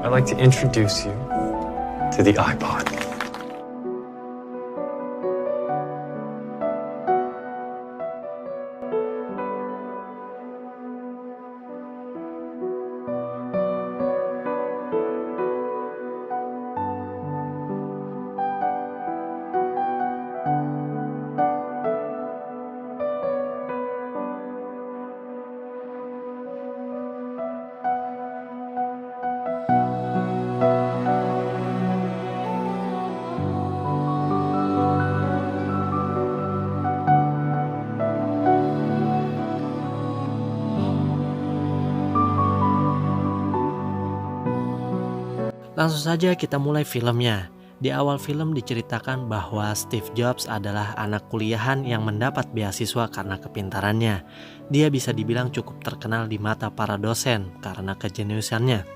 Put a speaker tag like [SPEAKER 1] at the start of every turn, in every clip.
[SPEAKER 1] I'd like to introduce you to the iPod.
[SPEAKER 2] Langsung saja kita mulai filmnya. Di awal film diceritakan bahwa Steve Jobs adalah anak kuliahan yang mendapat beasiswa karena kepintarannya. Dia bisa dibilang cukup terkenal di mata para dosen karena kejeniusannya.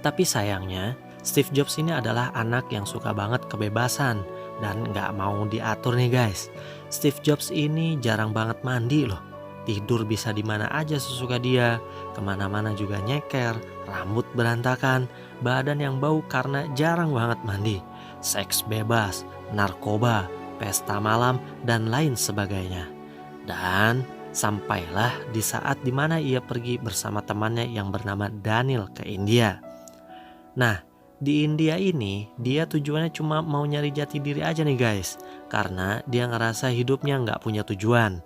[SPEAKER 2] Tapi sayangnya, Steve Jobs ini adalah anak yang suka banget kebebasan dan nggak mau diatur nih guys. Steve Jobs ini jarang banget mandi loh. Tidur bisa di mana aja sesuka dia, kemana-mana juga nyeker, rambut berantakan, badan yang bau karena jarang banget mandi, seks bebas, narkoba, pesta malam, dan lain sebagainya. Dan sampailah di saat dimana ia pergi bersama temannya yang bernama Daniel ke India. Nah, di India ini dia tujuannya cuma mau nyari jati diri aja nih guys, karena dia ngerasa hidupnya nggak punya tujuan.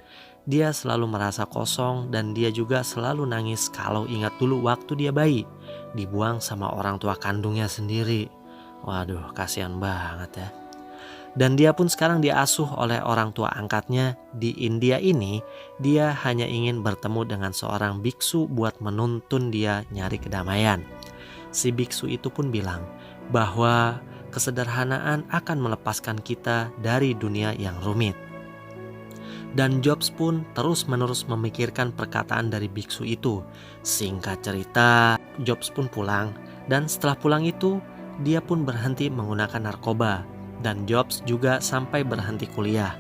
[SPEAKER 2] Dia selalu merasa kosong dan dia juga selalu nangis kalau ingat dulu waktu dia bayi, dibuang sama orang tua kandungnya sendiri. Waduh, kasihan banget ya. Dan dia pun sekarang diasuh oleh orang tua angkatnya di India ini. Dia hanya ingin bertemu dengan seorang biksu buat menuntun dia nyari kedamaian. Si biksu itu pun bilang bahwa kesederhanaan akan melepaskan kita dari dunia yang rumit. Dan Jobs pun terus-menerus memikirkan perkataan dari biksu itu. Singkat cerita, Jobs pun pulang. Dan setelah pulang itu, dia pun berhenti menggunakan narkoba. Dan Jobs juga sampai berhenti kuliah.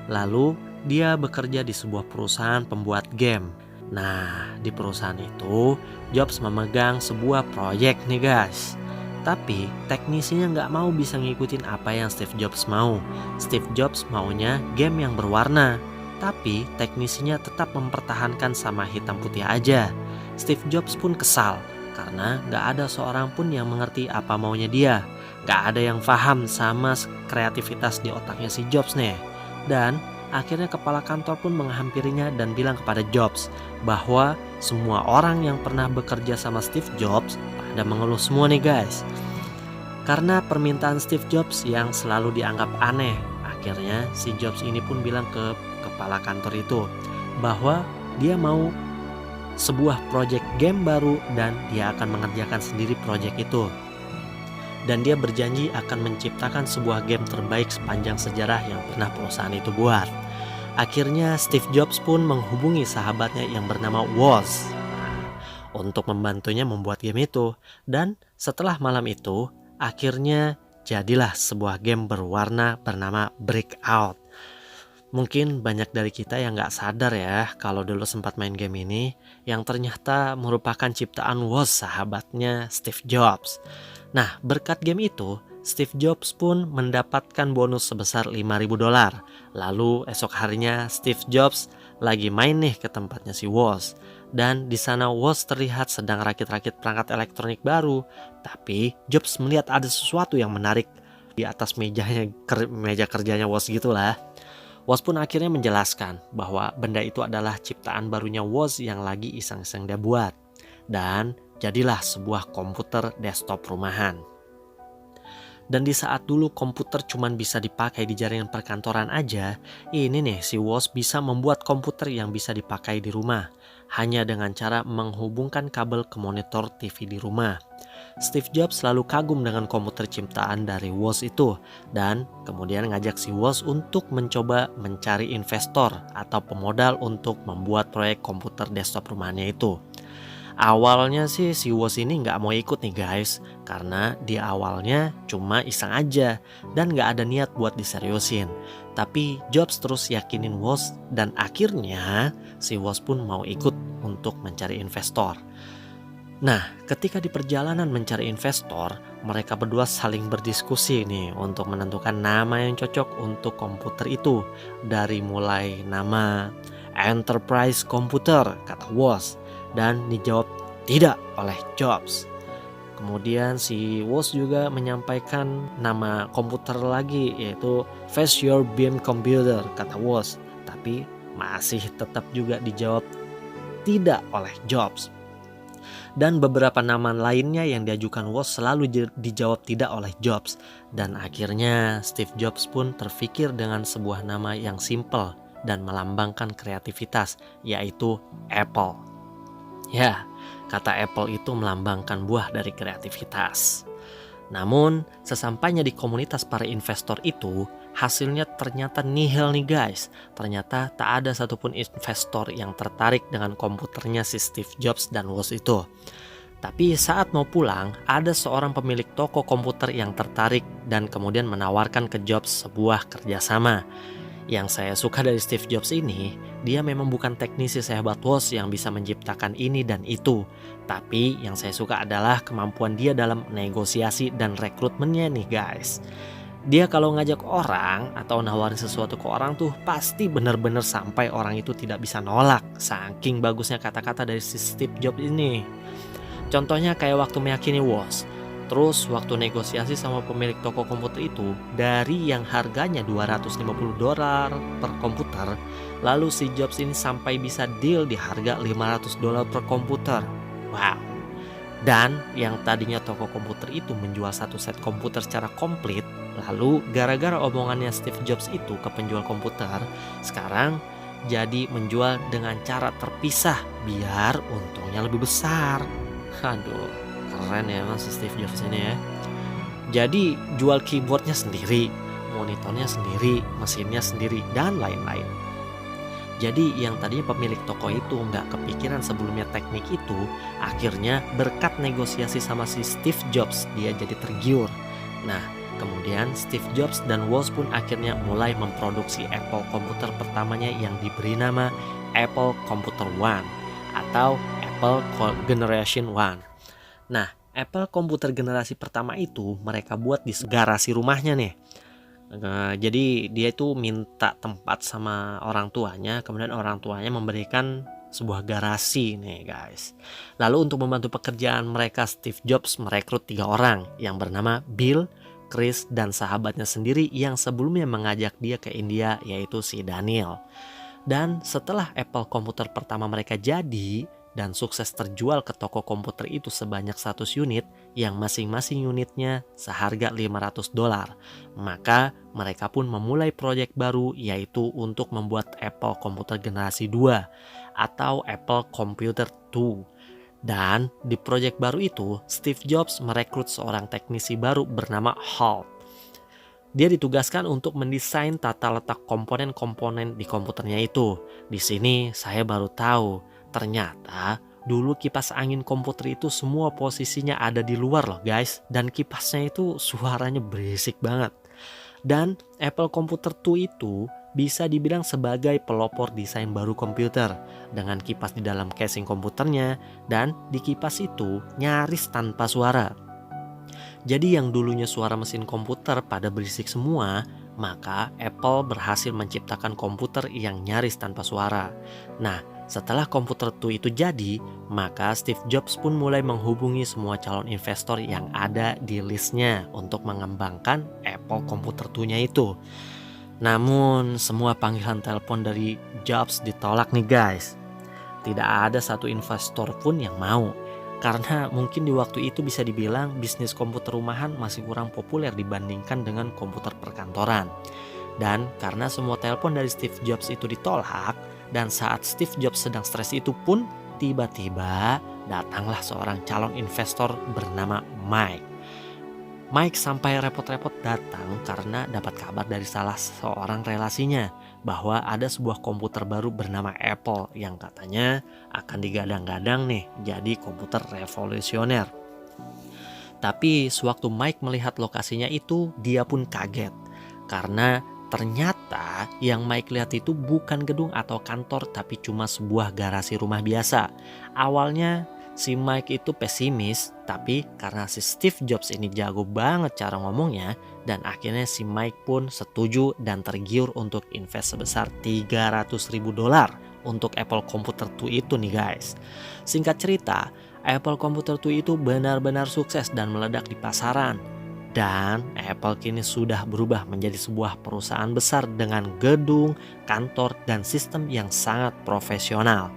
[SPEAKER 2] Lalu, dia bekerja di sebuah perusahaan pembuat game. Nah, di perusahaan itu, Jobs memegang sebuah proyek nih guys. Tapi teknisinya nggak mau bisa ngikutin apa yang Steve Jobs mau. Steve Jobs maunya game yang berwarna. Tapi teknisinya tetap mempertahankan sama hitam putih aja. Steve Jobs pun kesal karena gak ada seorang pun yang mengerti apa maunya dia. Gak ada yang paham sama kreativitas di otaknya si Jobs nih. Dan akhirnya kepala kantor pun menghampirinya dan bilang kepada Jobs bahwa semua orang yang pernah bekerja sama Steve Jobs pada mengeluh semua nih guys, karena permintaan Steve Jobs yang selalu dianggap aneh. Akhirnya si Jobs ini pun bilang ke kepala kantor itu bahwa dia mau sebuah proyek game baru dan dia akan mengerjakan sendiri proyek itu. Dan dia berjanji akan menciptakan sebuah game terbaik sepanjang sejarah yang pernah perusahaan itu buat. Akhirnya Steve Jobs pun menghubungi sahabatnya yang bernama Woz untuk membantunya membuat game itu. Dan setelah malam itu, akhirnya jadilah sebuah game berwarna bernama Breakout. Mungkin banyak dari kita yang gak sadar ya kalau dulu sempat main game ini, yang ternyata merupakan ciptaan Woz, sahabatnya Steve Jobs. Nah, berkat game itu, Steve Jobs pun mendapatkan bonus sebesar $5.000. Lalu esok harinya Steve Jobs lagi main nih ke tempatnya si Woz. Dan di sana Woz terlihat sedang rakit-rakit perangkat elektronik baru. Tapi Jobs melihat ada sesuatu yang menarik di atas meja kerjanya Woz gitulah. Woz pun akhirnya menjelaskan bahwa benda itu adalah ciptaan barunya Woz yang lagi iseng-iseng dia buat. Dan jadilah sebuah komputer desktop rumahan. Dan di saat dulu komputer cuma bisa dipakai di jaringan perkantoran aja, ini nih si Woz bisa membuat komputer yang bisa dipakai di rumah, hanya dengan cara menghubungkan kabel ke monitor TV di rumah. Steve Jobs selalu kagum dengan komputer ciptaan dari Woz itu, dan kemudian ngajak si Woz untuk mencoba mencari investor atau pemodal untuk membuat proyek komputer desktop rumahnya itu. Awalnya sih si Woz ini nggak mau ikut nih guys, karena di awalnya cuma iseng aja dan nggak ada niat buat diseriusin. Tapi Jobs terus yakinin Woz dan akhirnya si Woz pun mau ikut untuk mencari investor. Nah, ketika di perjalanan mencari investor, mereka berdua saling berdiskusi nih untuk menentukan nama yang cocok untuk komputer itu. Dari mulai nama Enterprise Computer, kata Woz, dan dijawab tidak oleh Jobs. Kemudian si Woz juga menyampaikan nama komputer lagi, yaitu Face Your Beam Computer, kata Woz. Tapi masih tetap juga dijawab tidak oleh Jobs. Dan beberapa nama lainnya yang diajukan Woz selalu dijawab tidak oleh Jobs. Dan akhirnya Steve Jobs pun terfikir dengan sebuah nama yang simple dan melambangkan kreativitas, yaitu Apple. Ya, kata Apple itu melambangkan buah dari kreativitas. Namun, sesampainya di komunitas para investor itu, hasilnya ternyata nihil nih guys. Ternyata tak ada satupun investor yang tertarik dengan komputernya si Steve Jobs dan Woz itu. Tapi saat mau pulang, ada seorang pemilik toko komputer yang tertarik dan kemudian menawarkan ke Jobs sebuah kerjasama. Yang saya suka dari Steve Jobs ini, dia memang bukan teknisi sehebat Woz yang bisa menciptakan ini dan itu. Tapi yang saya suka adalah kemampuan dia dalam negosiasi dan rekrutmennya nih guys. Dia kalau ngajak orang atau nawarin sesuatu ke orang tuh pasti bener-bener sampai orang itu tidak bisa nolak. Saking bagusnya kata-kata dari si Steve Jobs ini. Contohnya kayak waktu meyakini Woz. Terus waktu negosiasi sama pemilik toko komputer itu, dari yang harganya $250 per komputer, lalu si Jobs ini sampai bisa deal di harga $500 per komputer. Wow. Dan yang tadinya toko komputer itu menjual satu set komputer secara komplit, lalu gara-gara omongannya Steve Jobs itu ke penjual komputer, sekarang jadi menjual dengan cara terpisah biar untungnya lebih besar. Aduh, keren ya emang si Steve Jobs ini ya. Jadi jual keyboardnya sendiri, monitornya sendiri, mesinnya sendiri, dan lain-lain. Jadi yang tadinya pemilik toko itu nggak kepikiran sebelumnya teknik itu, akhirnya berkat negosiasi sama si Steve Jobs dia jadi tergiur. Nah, kemudian Steve Jobs dan Woz pun akhirnya mulai memproduksi Apple komputer pertamanya yang diberi nama Apple Computer One atau Apple Generation One. Nah, Apple komputer generasi pertama itu mereka buat di garasi rumahnya nih. Jadi dia itu minta tempat sama orang tuanya, kemudian orang tuanya memberikan sebuah garasi nih guys. Lalu untuk membantu pekerjaan mereka, Steve Jobs merekrut 3 orang yang bernama Bill, Chris, dan sahabatnya sendiri yang sebelumnya mengajak dia ke India, yaitu si Daniel. Dan setelah Apple komputer pertama mereka jadi dan sukses terjual ke toko komputer itu sebanyak 100 unit yang masing-masing unitnya seharga $500, maka mereka pun memulai proyek baru, yaitu untuk membuat Apple komputer generasi 2 atau Apple Computer 2. Dan di proyek baru itu Steve Jobs merekrut seorang teknisi baru bernama Hal. Dia ditugaskan untuk mendesain tata letak komponen-komponen di komputernya itu. Di sini saya baru tahu, ternyata dulu kipas angin komputer itu semua posisinya ada di luar loh guys. Dan kipasnya itu suaranya berisik banget. Dan Apple Computer 2 itu bisa dibilang sebagai pelopor desain baru komputer. Dengan kipas di dalam casing komputernya, dan di kipas itu nyaris tanpa suara. Jadi yang dulunya suara mesin komputer pada berisik semua, maka Apple berhasil menciptakan komputer yang nyaris tanpa suara. Nah, setelah komputer 2 itu jadi, maka Steve Jobs pun mulai menghubungi semua calon investor yang ada di listnya untuk mengembangkan Apple Computer 2-nya itu. Namun, semua panggilan telepon dari Jobs ditolak nih guys. Tidak ada satu investor pun yang mau. Karena mungkin di waktu itu bisa dibilang bisnis komputer rumahan masih kurang populer dibandingkan dengan komputer perkantoran. Dan karena semua telepon dari Steve Jobs itu ditolak, dan saat Steve Jobs sedang stres itu pun tiba-tiba datanglah seorang calon investor bernama Mike. Mike sampai repot-repot datang karena dapat kabar dari salah seorang relasinya bahwa ada sebuah komputer baru bernama Apple yang katanya akan digadang-gadang nih jadi komputer revolusioner. Tapi sewaktu Mike melihat lokasinya itu, dia pun kaget karena ternyata yang Mike lihat itu bukan gedung atau kantor tapi cuma sebuah garasi rumah biasa. Awalnya si Mike itu pesimis, tapi karena si Steve Jobs ini jago banget cara ngomongnya, dan akhirnya si Mike pun setuju dan tergiur untuk invest sebesar $300.000 untuk Apple Computer 2 itu nih guys. Singkat cerita, Apple Computer 2 itu benar-benar sukses dan meledak di pasaran. Dan Apple kini sudah berubah menjadi sebuah perusahaan besar dengan gedung, kantor, dan sistem yang sangat profesional.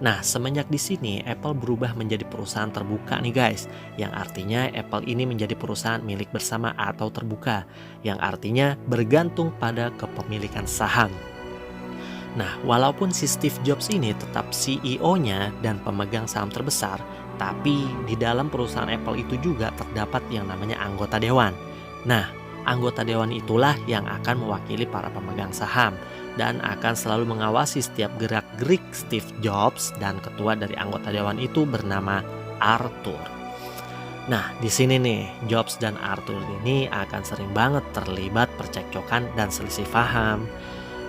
[SPEAKER 2] Nah, semenjak di sini Apple berubah menjadi perusahaan terbuka nih guys, yang artinya Apple ini menjadi perusahaan milik bersama atau terbuka, yang artinya bergantung pada kepemilikan saham. Nah, walaupun si Steve Jobs ini tetap CEO-nya dan pemegang saham terbesar, tapi di dalam perusahaan Apple itu juga terdapat yang namanya anggota dewan. Nah, anggota dewan itulah yang akan mewakili para pemegang saham dan akan selalu mengawasi setiap gerak-gerik Steve Jobs, dan ketua dari anggota dewan itu bernama Arthur. Nah, di sini nih, Jobs dan Arthur ini akan sering banget terlibat percekcokan dan selisih paham.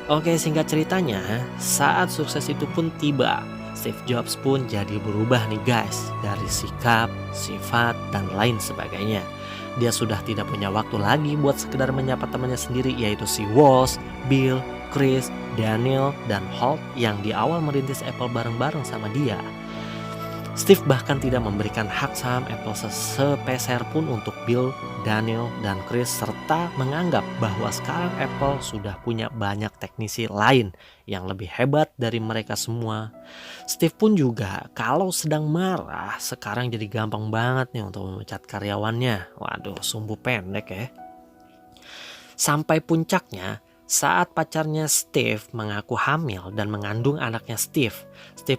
[SPEAKER 2] Oke, singkat ceritanya, saat sukses itu pun tiba, Steve Jobs pun jadi berubah nih guys, dari sikap, sifat, dan lain sebagainya. Dia sudah tidak punya waktu lagi buat sekedar menyapa temannya sendiri, yaitu si Woz, Bill, Chris, Daniel, dan Holt yang di awal merintis Apple bareng-bareng sama dia. Steve bahkan tidak memberikan hak saham Apple sepeser pun untuk Bill, Daniel, dan Chris, serta menganggap bahwa sekarang Apple sudah punya banyak teknisi lain yang lebih hebat dari mereka semua. Steve pun juga kalau sedang marah sekarang jadi gampang banget nih untuk memecat karyawannya. Waduh, sumbu pendek ya. Sampai puncaknya, saat pacarnya Steve mengaku hamil dan mengandung anaknya Steve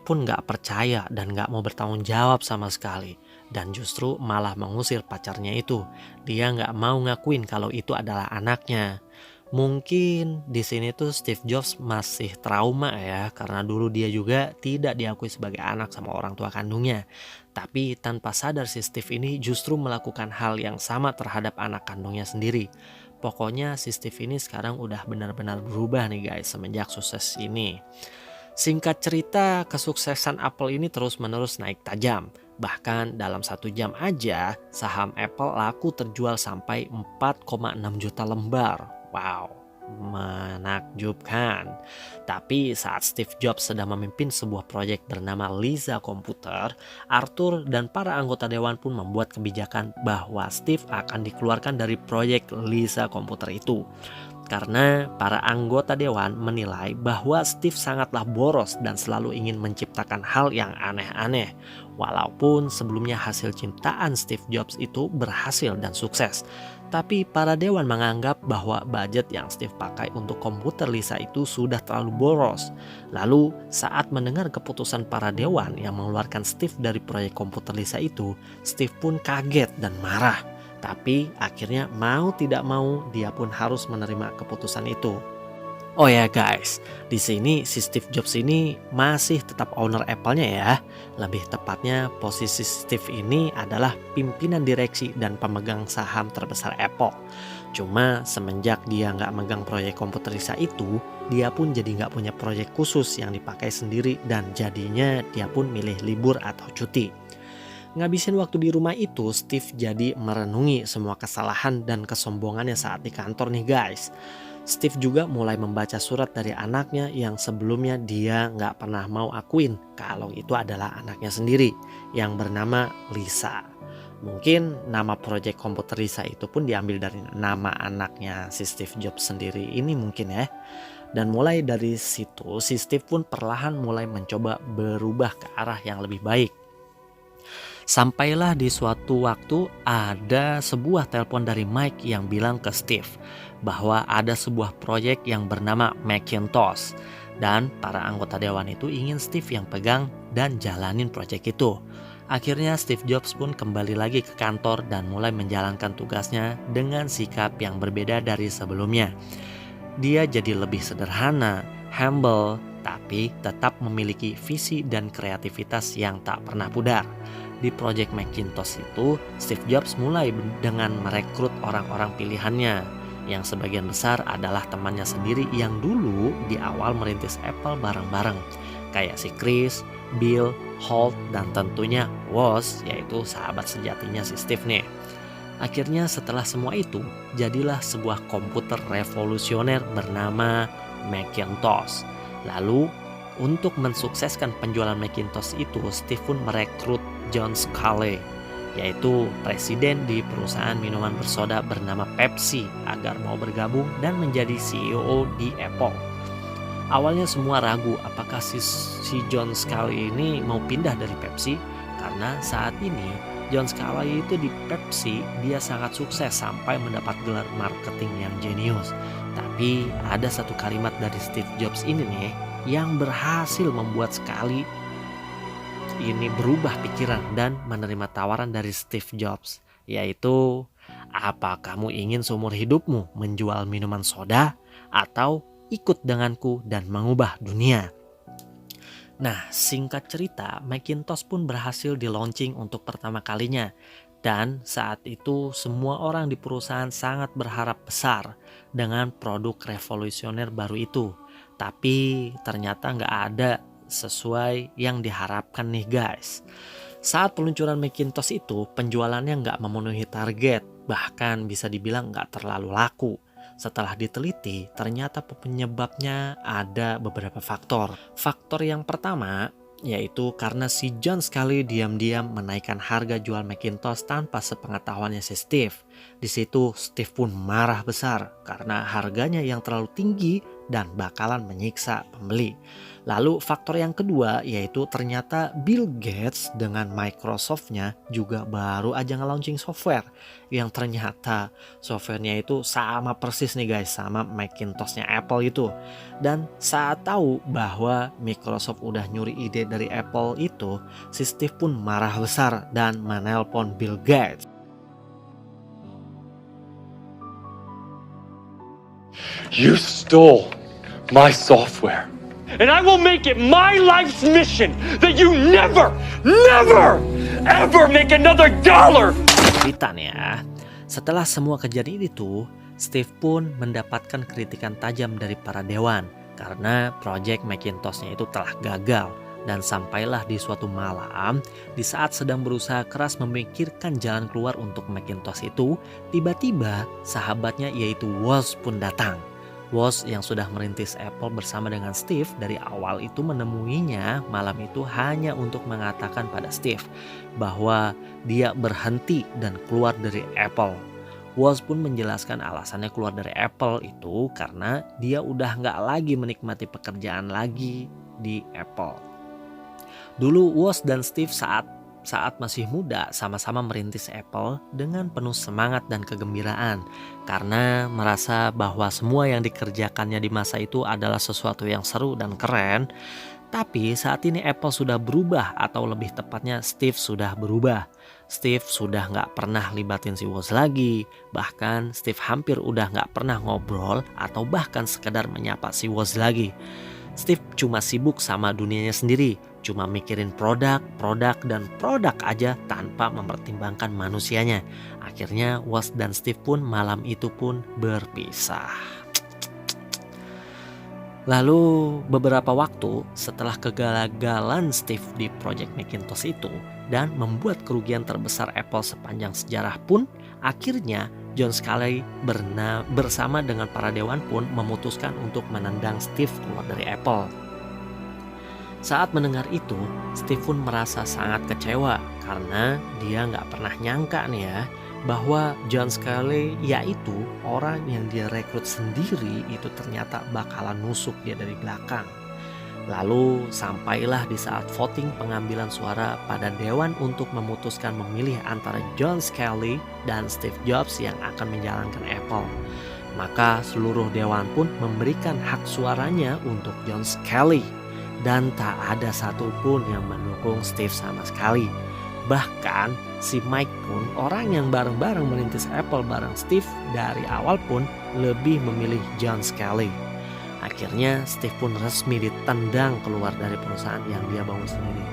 [SPEAKER 2] pun gak percaya dan gak mau bertanggung jawab sama sekali. Dan justru malah mengusir pacarnya itu. Dia gak mau ngakuin kalau itu adalah anaknya. Mungkin di sini tuh Steve Jobs masih trauma ya, karena dulu dia juga tidak diakui sebagai anak sama orang tua kandungnya. Tapi tanpa sadar si Steve ini justru melakukan hal yang sama terhadap anak kandungnya sendiri. Pokoknya si Steve ini sekarang udah benar-benar berubah nih guys semenjak sukses ini. Singkat cerita, kesuksesan Apple ini terus-menerus naik tajam. Bahkan dalam 1 jam aja, saham Apple laku terjual sampai 4,6 juta lembar. Wow, menakjubkan. Tapi saat Steve Jobs sedang memimpin sebuah proyek bernama Lisa Computer, Arthur dan para anggota dewan pun membuat kebijakan bahwa Steve akan dikeluarkan dari proyek Lisa Computer itu. Karena para anggota dewan menilai bahwa Steve sangatlah boros dan selalu ingin menciptakan hal yang aneh-aneh. Walaupun sebelumnya hasil ciptaan Steve Jobs itu berhasil dan sukses. Tapi para dewan menganggap bahwa budget yang Steve pakai untuk komputer Lisa itu sudah terlalu boros. Lalu saat mendengar keputusan para dewan yang mengeluarkan Steve dari proyek komputer Lisa itu, Steve pun kaget dan marah. Tapi akhirnya mau tidak mau dia pun harus menerima keputusan itu. Oh ya guys, di sini si Steve Jobs ini masih tetap owner Apple-nya ya. Lebih tepatnya posisi Steve ini adalah pimpinan direksi dan pemegang saham terbesar Apple. Cuma semenjak dia nggak megang proyek komputer Lisa itu, dia pun jadi nggak punya proyek khusus yang dipakai sendiri dan jadinya dia pun milih libur atau cuti. Ngabisin waktu di rumah itu, Steve jadi merenungi semua kesalahan dan kesombongannya saat di kantor nih guys. Steve juga mulai membaca surat dari anaknya yang sebelumnya dia nggak pernah mau akuin kalau itu adalah anaknya sendiri yang bernama Lisa. Mungkin nama proyek komputer Lisa itu pun diambil dari nama anaknya si Steve Jobs sendiri ini mungkin ya. Dan mulai dari situ si Steve pun perlahan mulai mencoba berubah ke arah yang lebih baik. Sampailah di suatu waktu ada sebuah telepon dari Mike yang bilang ke Steve bahwa ada sebuah proyek yang bernama Macintosh dan para anggota dewan itu ingin Steve yang pegang dan jalanin proyek itu. Akhirnya Steve Jobs pun kembali lagi ke kantor dan mulai menjalankan tugasnya dengan sikap yang berbeda dari sebelumnya. Dia jadi lebih sederhana, humble, tapi tetap memiliki visi dan kreativitas yang tak pernah pudar. Di proyek Macintosh itu, Steve Jobs mulai dengan merekrut orang-orang pilihannya, yang sebagian besar adalah temannya sendiri yang dulu di awal merintis Apple bareng-bareng. kayak si Chris, Bill, Holt, dan tentunya Woz, yaitu sahabat sejatinya si Steve nih. Akhirnya setelah semua itu, jadilah sebuah komputer revolusioner bernama Macintosh. Lalu, untuk mensukseskan penjualan Macintosh itu, Steve pun merekrut John Sculley, yaitu presiden di perusahaan minuman bersoda bernama Pepsi, agar mau bergabung dan menjadi CEO di Apple. Awalnya semua ragu apakah si John Sculley ini mau pindah dari Pepsi, karena saat ini John Sculley itu di Pepsi dia sangat sukses sampai mendapat gelar marketing yang jenius. Tapi ada satu kalimat dari Steve Jobs ini nih yang berhasil membuat Sculley ini berubah pikiran dan menerima tawaran dari Steve Jobs, yaitu, apa kamu ingin seumur hidupmu menjual minuman soda atau ikut denganku dan mengubah dunia? Nah, singkat cerita, Macintosh pun berhasil di-launching untuk pertama kalinya. Dan saat itu semua orang di perusahaan sangat berharap besar dengan produk revolusioner baru itu. Tapi ternyata nggak ada sesuai yang diharapkan nih guys. Saat peluncuran Macintosh itu, penjualannya nggak memenuhi target. Bahkan bisa dibilang nggak terlalu laku. Setelah diteliti, ternyata penyebabnya ada beberapa faktor. Faktor yang pertama, yaitu karena si John Sculley diam-diam menaikkan harga jual Macintosh tanpa sepengetahuannya si Steve. Di situ Steve pun marah besar karena harganya yang terlalu tinggi dan bakalan menyiksa pembeli. Lalu faktor yang kedua yaitu ternyata Bill Gates dengan Microsoft-nya juga baru aja nge-launching software yang ternyata softwarenya itu sama persis nih guys sama Macintosh-nya Apple itu. Dan saat tahu bahwa Microsoft udah nyuri ide dari Apple itu, si Steve pun marah besar dan menelpon Bill Gates.
[SPEAKER 1] You stole my software. And I will make it my life's mission that you never, ever make another dollar.
[SPEAKER 2] Cerita nih ya. Setelah semua kejadian itu, Steve pun mendapatkan kritikan tajam dari para dewan karena proyek Macintosh-nya itu telah gagal. Dan sampailah di suatu malam, di saat sedang berusaha keras memikirkan jalan keluar untuk Macintosh itu, tiba-tiba sahabatnya yaitu Woz pun datang. Woz yang sudah merintis Apple bersama dengan Steve dari awal itu menemuinya malam itu hanya untuk mengatakan pada Steve bahwa dia berhenti dan keluar dari Apple. Woz pun menjelaskan alasannya keluar dari Apple itu karena dia udah nggak lagi menikmati pekerjaan lagi di Apple. Dulu Woz dan Steve saat masih muda sama-sama merintis Apple dengan penuh semangat dan kegembiraan karena merasa bahwa semua yang dikerjakannya di masa itu adalah sesuatu yang seru dan keren. Tapi saat ini Apple sudah berubah, atau lebih tepatnya Steve sudah berubah. Steve sudah nggak pernah libatin si Woz lagi. Bahkan Steve hampir udah nggak pernah ngobrol atau bahkan sekedar menyapa si Woz lagi. Steve cuma sibuk sama dunianya sendiri, cuma mikirin produk aja tanpa mempertimbangkan manusianya. Akhirnya Woz dan Steve pun malam itu pun berpisah. Lalu beberapa waktu setelah kegagalan Steve di proyek Macintosh itu dan membuat kerugian terbesar Apple sepanjang sejarah pun, akhirnya John Sculley bersama dengan para dewan pun memutuskan untuk menendang Steve keluar dari Apple. Saat mendengar itu, Steve pun merasa sangat kecewa karena dia nggak pernah nyangka nih ya bahwa John Sculley yaitu orang yang dia rekrut sendiri itu ternyata bakalan nusuk dia dari belakang. Lalu sampailah di saat voting pengambilan suara pada dewan untuk memutuskan memilih antara John Sculley dan Steve Jobs yang akan menjalankan Apple. Maka seluruh dewan pun memberikan hak suaranya untuk John Sculley. Dan tak ada satupun yang mendukung Steve sama sekali. Bahkan si Mike pun, orang yang bareng-bareng merintis Apple bareng Steve dari awal pun lebih memilih John Sculley. Akhirnya Steve pun resmi ditendang keluar dari perusahaan yang dia bangun sendiri.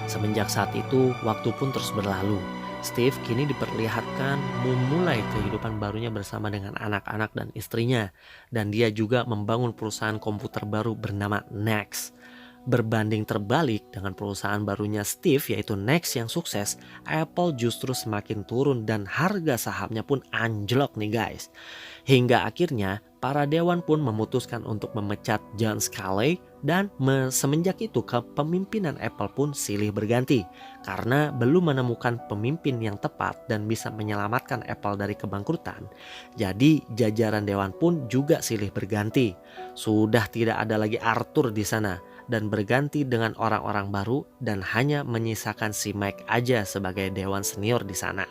[SPEAKER 2] Semenjak saat itu waktu pun terus berlalu. Steve kini diperlihatkan memulai kehidupan barunya bersama dengan anak-anak dan istrinya, dan dia juga membangun perusahaan komputer baru bernama Next. Berbanding terbalik dengan perusahaan barunya Steve yaitu Next yang sukses, Apple justru semakin turun dan harga sahamnya pun anjlok nih guys. Hingga akhirnya para dewan pun memutuskan untuk memecat John Sculley dan semenjak itu kepemimpinan Apple pun silih berganti karena belum menemukan pemimpin yang tepat dan bisa menyelamatkan Apple dari kebangkrutan. Jadi jajaran dewan pun juga silih berganti. Sudah tidak ada lagi Arthur di sana dan berganti dengan orang-orang baru dan hanya menyisakan si Mike aja sebagai dewan senior di sana.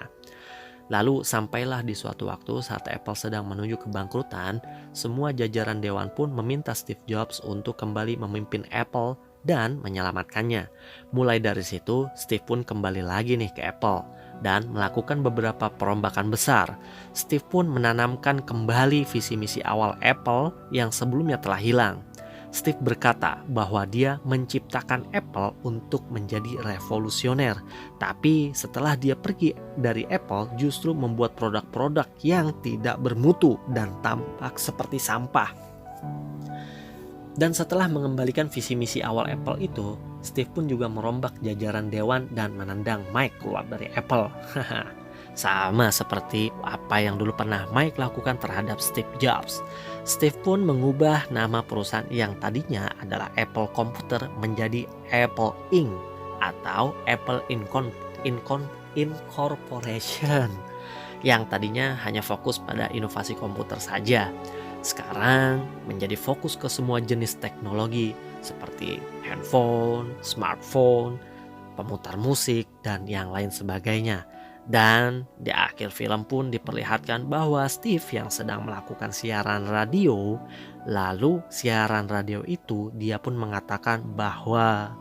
[SPEAKER 2] Lalu sampailah di suatu waktu saat Apple sedang menuju kebangkrutan, semua jajaran dewan pun meminta Steve Jobs untuk kembali memimpin Apple dan menyelamatkannya. Mulai dari situ, Steve pun kembali lagi nih ke Apple dan melakukan beberapa perombakan besar. Steve pun menanamkan kembali visi misi awal Apple yang sebelumnya telah hilang. Steve berkata bahwa dia menciptakan Apple untuk menjadi revolusioner. Tapi setelah dia pergi dari Apple justru membuat produk-produk yang tidak bermutu dan tampak seperti sampah. Dan setelah mengembalikan visi misi awal Apple itu, Steve pun juga merombak jajaran dewan dan menendang Mike keluar dari Apple. Sama seperti apa yang dulu pernah Mike lakukan terhadap Steve Jobs. Steve pun mengubah nama perusahaan yang tadinya adalah Apple Computer menjadi Apple Inc. atau Apple Incorporation yang tadinya hanya fokus pada inovasi komputer saja. Sekarang menjadi fokus ke semua jenis teknologi seperti handphone, smartphone, pemutar musik, dan yang lain sebagainya. Dan di akhir film pun diperlihatkan bahwa Steve yang sedang melakukan siaran radio, lalu siaran radio itu dia pun mengatakan bahwa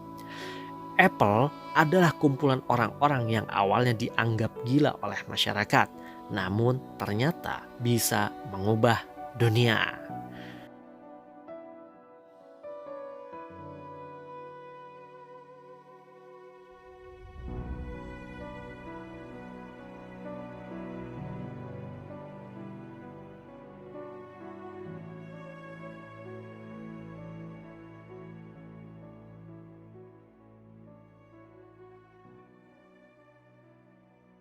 [SPEAKER 2] Apple adalah kumpulan orang-orang yang awalnya dianggap gila oleh masyarakat, namun ternyata bisa mengubah dunia.